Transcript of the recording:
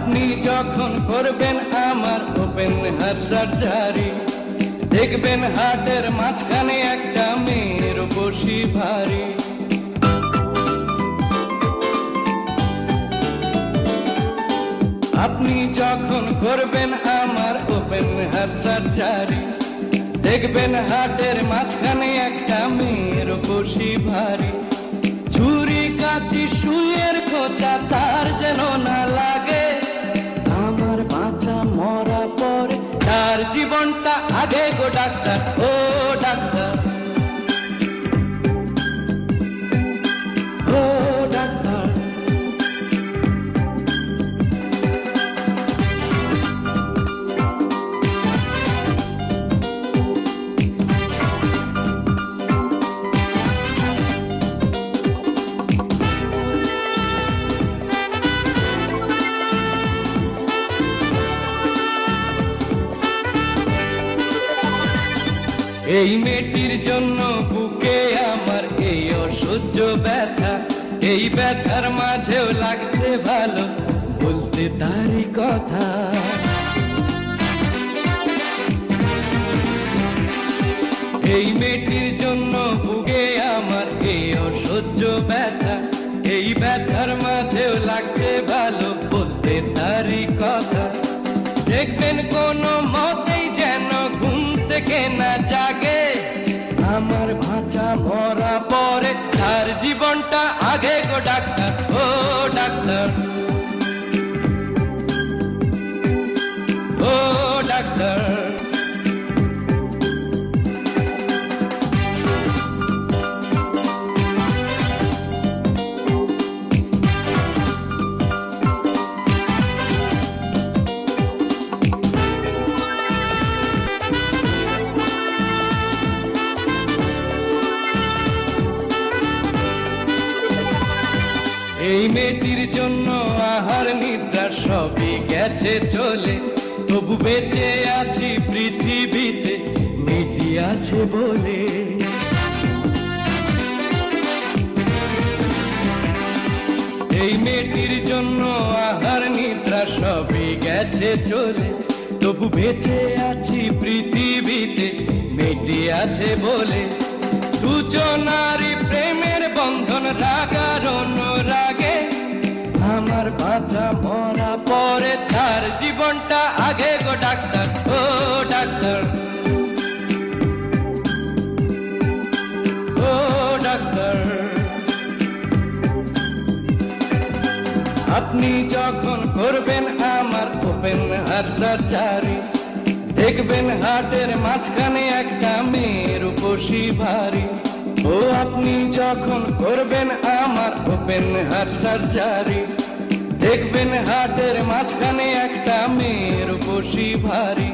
আপনি যখন করবেন আমার ওপেন হার্ট সার্জারি, দেখবেন হার্টের মাঝখানে একটা মেয়ের বসি ভারী। আপনি যখন করবেন আমার ওপেন হার্ট সার্জারি, দেখবেন হার্টের মাঝখানে একটা মেয়ের বসি ভারী। ছুরি কাঁচি সুইয়ের খোঁচা তার যেন না লাগে, আমার বাঁচা মরা পরে তার জীবনটা আগে গো ডাক্তার, ও ডাক্তার, ও ডাক্তার। এই মেয়েটির জন্য বুকে আমার এই অসহ্য ব্যথা, এই ব্যথার মাঝেও লাগছে ভালো বলতে তারই কথা। এই মেয়েটির জন্য বুকে আমার এই অসহ্য ব্যথা, এই ব্যথার মাঝেও লাগছে ভালো বলতে তারই কথা। দেখবেন কোনো মতেই যেন ঘুম থেকে না জাগে, আমার ভাঁচা মরা পরে তার জীবনটা আগে গো ডাক্তার, ও ডাক্তার, ও ডাক্তার। এই মেয়েটির জন্য আহার নিদ্রা সবই গেছে চলে, তবু বেঁচে আছি পৃথিবীতে মেয়েটি আছে বলে। এই মেয়েটির জন্য আহার নিদ্রা সবই গেছে চলে, তবু বেঁচে আছি পৃথিবীতে মেয়েটি আছে বলে। দুজনারই প্রেমের বন্ধন রাগার অনুরাগে, আমার বাঁচা মরা পরে তার জীবনটা আগে গো ডাক্তার, ও ডাক্তার, ও ডাক্তার। আপনি যখন করবেন আমার ওপেন হার্ট সার্জারি, দেখবেন হার্টের মাঝখানে একটা মেয়ের বসি ভারী। ও আপনি যখন করবেন আমার ওপেন হার্ট সার্জারি, দেখবেন হার্টের মাঝখানে একটা মেয়ের বসি ভারী।